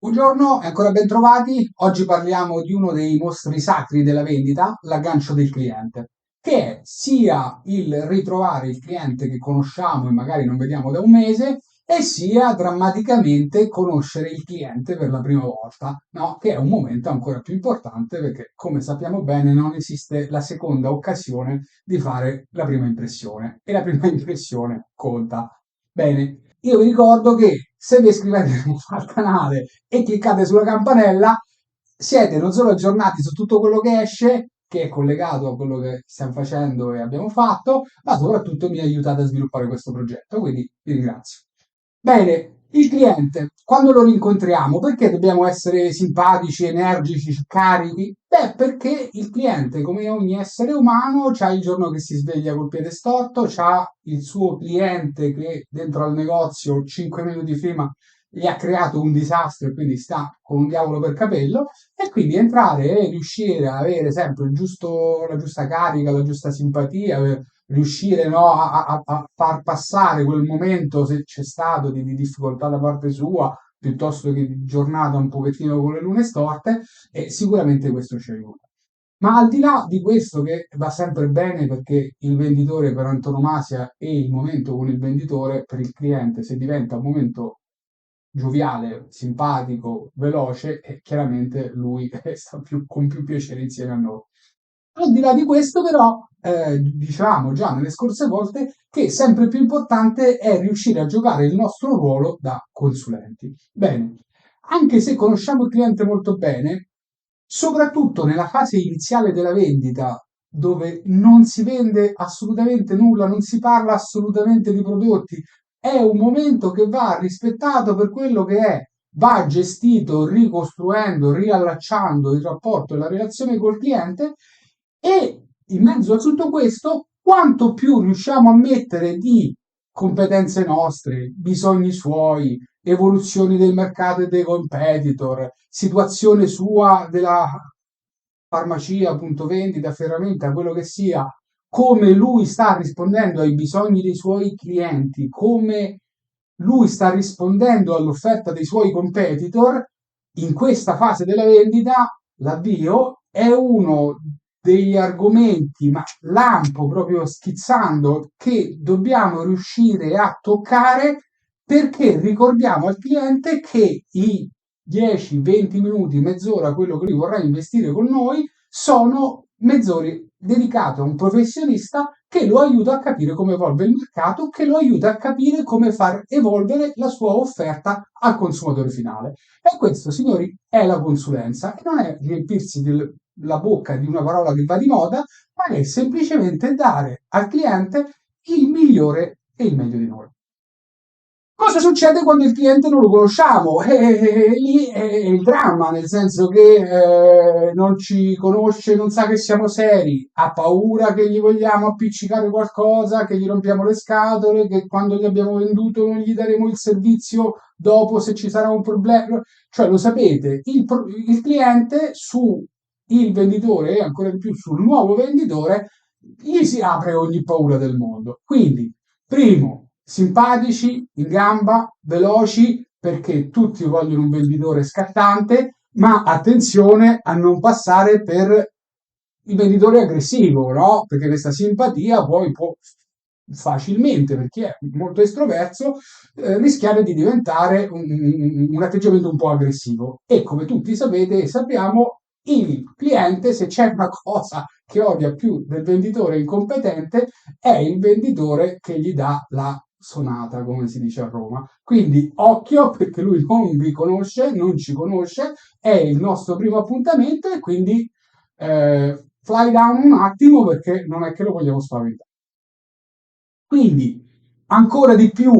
Buongiorno e ancora ben trovati. Oggi parliamo di uno dei mostri sacri della vendita, l'aggancio del cliente, che è sia il ritrovare il cliente che conosciamo e magari non vediamo da un mese, e sia drammaticamente conoscere il cliente per la prima volta, no? Che è un momento ancora più importante perché, come sappiamo bene, non esiste la seconda occasione di fare la prima impressione e la prima impressione conta. Bene, io vi ricordo che se vi iscrivete al canale e cliccate sulla campanella, siete non solo aggiornati su tutto quello che esce, che è collegato a quello che stiamo facendo e abbiamo fatto, ma soprattutto mi aiutate a sviluppare questo progetto, quindi vi ringrazio. Bene, il cliente, quando lo rincontriamo, perché dobbiamo essere simpatici, energici, carichi? Beh, perché il cliente, come ogni essere umano, c'ha il giorno che si sveglia col piede storto, c'ha il suo cliente che dentro al negozio 5 minuti prima gli ha creato un disastro e quindi sta con un diavolo per capello, e quindi entrare e riuscire a avere sempre la giusta carica, la giusta simpatia, riuscire, no, a far passare quel momento, se c'è stato, di difficoltà da parte sua, piuttosto che di giornata un pochettino con le lune storte, e sicuramente questo ci aiuta. Ma al di là di questo, che va sempre bene perché il venditore per antonomasia e il momento con il venditore per il cliente, se diventa un momento gioviale, simpatico, veloce, e chiaramente lui sta con più piacere insieme a noi. Al di là di questo, però, dicevamo già nelle scorse volte che sempre più importante è riuscire a giocare il nostro ruolo da consulenti. Bene, anche se conosciamo il cliente molto bene, soprattutto nella fase iniziale della vendita, dove non si vende assolutamente nulla, non si parla assolutamente di prodotti, è un momento che va rispettato per quello che è, va gestito ricostruendo, riallacciando il rapporto e la relazione col cliente, e in mezzo a tutto questo, quanto più riusciamo a mettere di competenze nostre, bisogni suoi, evoluzioni del mercato e dei competitor, situazione sua della farmacia, punto vendita, ferramenta, quello che sia, come lui sta rispondendo ai bisogni dei suoi clienti, come lui sta rispondendo all'offerta dei suoi competitor, in questa fase della vendita, l'avvio è uno degli argomenti, ma lampo proprio schizzando, che dobbiamo riuscire a toccare, perché ricordiamo al cliente che i 10, 20 minuti, mezz'ora, quello che lui vorrà investire con noi, sono mezz'ore dedicate a un professionista che lo aiuta a capire come evolve il mercato, che lo aiuta a capire come far evolvere la sua offerta al consumatore finale. E questo, signori, è la consulenza, e non è riempirsi la bocca di una parola che va di moda, ma è semplicemente dare al cliente il migliore e il meglio di noi. Cosa succede quando il cliente non lo conosciamo? Lì è il dramma, nel senso che non ci conosce, non sa che siamo seri, ha paura che gli vogliamo appiccicare qualcosa, che gli rompiamo le scatole, che quando gli abbiamo venduto non gli daremo il servizio dopo se ci sarà un problema. Cioè, lo sapete, il cliente su il venditore e ancora di più sul nuovo venditore gli si apre ogni paura del mondo. Quindi, primo, simpatici, in gamba, veloci, perché tutti vogliono un venditore scattante, ma attenzione a non passare per il venditore aggressivo, no? Perché questa simpatia poi può facilmente, per chi è molto estroverso, rischiare di diventare un atteggiamento un po' aggressivo. E come tutti sapete e sappiamo, il cliente, se c'è una cosa che odia più del venditore incompetente, è il venditore che gli dà la sonata, come si dice a Roma. Quindi occhio, perché lui non vi conosce, non ci conosce, è il nostro primo appuntamento, e quindi fly down un attimo, perché non è che lo vogliamo spaventare. Quindi ancora di più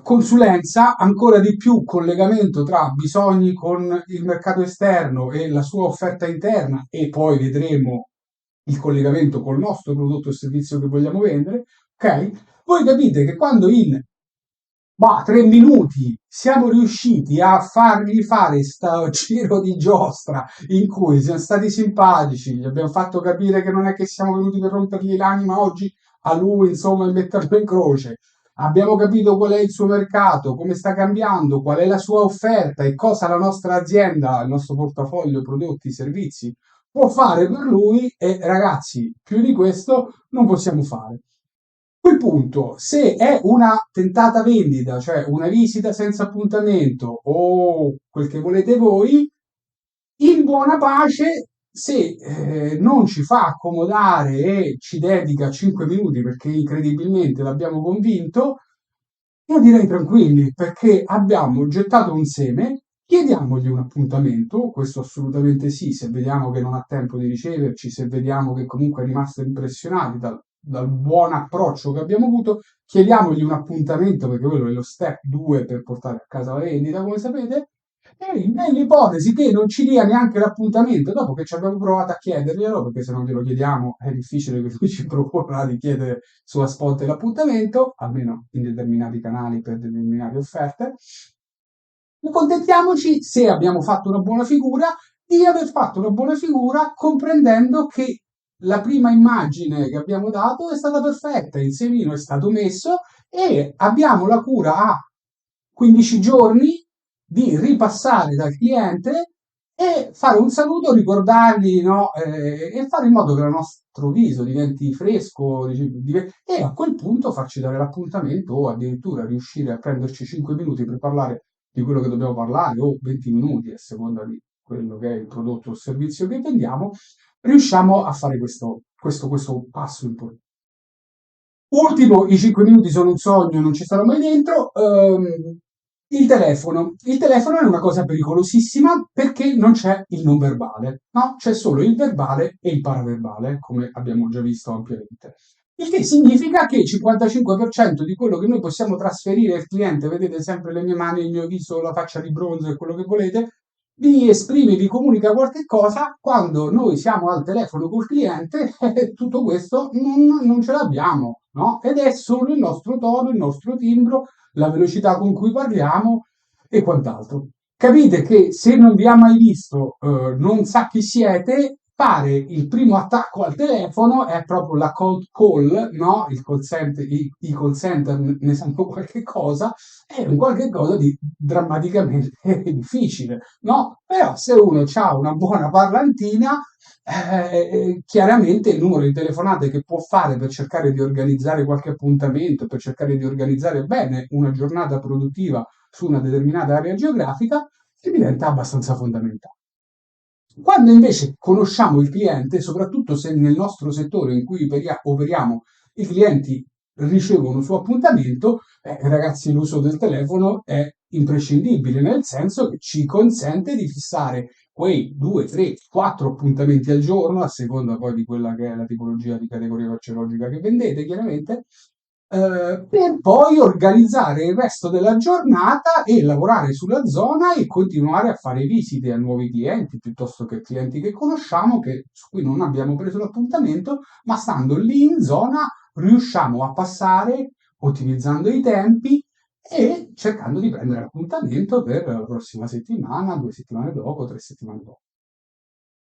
consulenza, ancora di più collegamento tra bisogni con il mercato esterno e la sua offerta interna, e poi vedremo il collegamento col nostro prodotto o servizio che vogliamo vendere. Ok? Voi capite che quando in 3 minuti siamo riusciti a fargli fare sto giro di giostra in cui siamo stati simpatici, gli abbiamo fatto capire che non è che siamo venuti per rompergli l'anima oggi a lui, insomma, e metterlo in croce. abbiamo capito qual è il suo mercato, come sta cambiando, qual è la sua offerta e cosa la nostra azienda, il nostro portafoglio prodotti, servizi può fare per lui e ragazzi, più di questo non possiamo fare. A quel punto, se è una tentata vendita, cioè una visita senza appuntamento o quel che volete voi, in buona pace, se non ci fa accomodare e ci dedica 5 minuti perché incredibilmente l'abbiamo convinto, io direi tranquilli perché abbiamo gettato un seme, chiediamogli un appuntamento, questo assolutamente sì, se vediamo che non ha tempo di riceverci, se vediamo che comunque è rimasto impressionato dal buon approccio che abbiamo avuto, chiediamogli un appuntamento perché quello è lo step 2 per portare a casa la vendita, come sapete, e nell'ipotesi che non ci dia neanche l'appuntamento, dopo che ci abbiamo provato a chiederglielo, perché se non glielo chiediamo è difficile che lui ci proporrà di chiedere sulla spot l'appuntamento, almeno in determinati canali per determinate offerte, accontentiamoci se abbiamo fatto una buona figura di aver fatto una buona figura comprendendo che la prima immagine che abbiamo dato è stata perfetta, il semino è stato messo e abbiamo la cura a 15 giorni di ripassare dal cliente e fare un saluto, ricordargli, no, e fare in modo che il nostro viso diventi fresco e a quel punto farci dare l'appuntamento o addirittura riuscire a prenderci 5 minuti per parlare di quello che dobbiamo parlare o 20 minuti a seconda di quello che è il prodotto o servizio che vendiamo, riusciamo a fare questo passo importante. Ultimo, i 5 minuti sono un sogno, non ci sarò mai dentro. Il telefono. Il telefono è una cosa pericolosissima perché non c'è il non verbale, no? C'è solo il verbale e il paraverbale, come abbiamo già visto ampiamente. Il che significa che il 55% di quello che noi possiamo trasferire al cliente, vedete sempre le mie mani, il mio viso, la faccia di bronzo e quello che volete, vi esprime, vi comunica qualche cosa, quando noi siamo al telefono col cliente, tutto questo non ce l'abbiamo, no? Ed è solo il nostro tono, il nostro timbro, la velocità con cui parliamo e quant'altro. Capite che se non vi ha mai visto, non sa chi siete, fare il primo attacco al telefono è proprio la cold call, no? Il call center, i call center ne sanno qualche cosa, è un qualche cosa di drammaticamente difficile, no? Però se uno ha una buona parlantina, chiaramente il numero di telefonate che può fare per cercare di organizzare qualche appuntamento, per cercare di organizzare bene una giornata produttiva su una determinata area geografica, diventa abbastanza fondamentale. Quando invece conosciamo il cliente, soprattutto se nel nostro settore in cui operiamo i clienti ricevono su appuntamento, ragazzi, l'uso del telefono è imprescindibile, nel senso che ci consente di fissare quei 2, 3, 4 appuntamenti al giorno, a seconda poi di quella che è la tipologia di categoria merceologica che vendete, chiaramente, per poi organizzare il resto della giornata e lavorare sulla zona e continuare a fare visite a nuovi clienti piuttosto che clienti che conosciamo, su cui non abbiamo preso l'appuntamento, ma stando lì in zona riusciamo a passare ottimizzando i tempi e cercando di prendere appuntamento per la prossima settimana, 2 settimane dopo, 3 settimane dopo.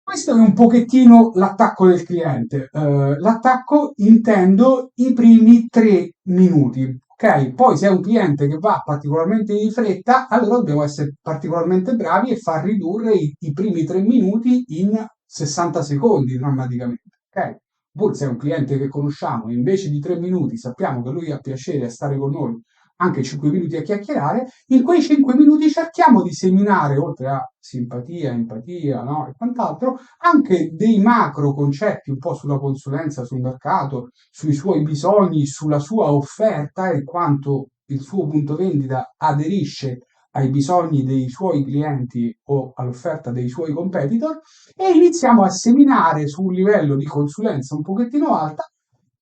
Questo è un pochettino l'attacco del cliente. L'attacco intendo i primi 3 minuti. Ok, poi se è un cliente che va particolarmente in fretta, allora dobbiamo essere particolarmente bravi e far ridurre i primi 3 minuti in 60 secondi drammaticamente. Ok? Oppure se è un cliente che conosciamo e invece di 3 minuti sappiamo che lui ha piacere a stare con noi anche 5 minuti a chiacchierare, in quei 5 minuti cerchiamo di seminare, oltre a simpatia, empatia, no? E quant'altro, anche dei macro concetti un po' sulla consulenza, sul mercato, sui suoi bisogni, sulla sua offerta e quanto il suo punto vendita aderisce ai bisogni dei suoi clienti o all'offerta dei suoi competitor e iniziamo a seminare su un livello di consulenza un pochettino alta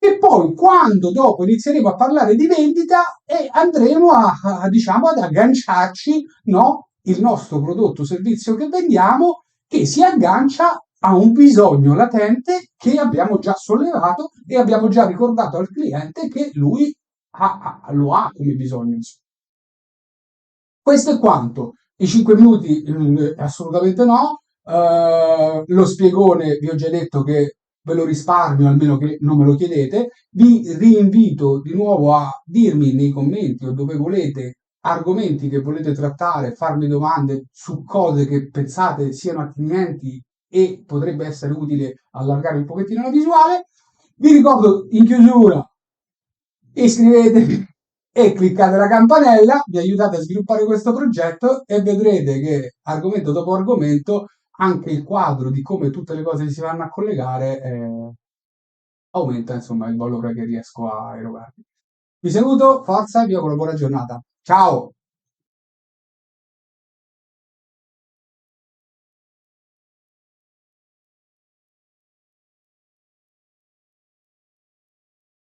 e poi quando dopo inizieremo a parlare di vendita andremo diciamo, ad agganciarci, no, il nostro prodotto o servizio che vendiamo che si aggancia a un bisogno latente che abbiamo già sollevato e abbiamo già ricordato al cliente che lui lo ha come bisogno. Questo è quanto. I 5 minuti assolutamente no. Lo spiegone vi ho già detto che ve lo risparmio, almeno che non me lo chiedete. Vi rinvito di nuovo a dirmi nei commenti o dove volete argomenti che volete trattare, farmi domande su cose che pensate siano attinenti e potrebbe essere utile allargare un pochettino la visuale. Vi ricordo in chiusura, iscrivetevi e cliccate la campanella, mi aiutate a sviluppare questo progetto e vedrete che argomento dopo argomento anche il quadro di come tutte le cose si vanno a collegare aumenta insomma il valore che riesco a erogarvi. Vi saluto, forza e vi auguro buona giornata. Ciao!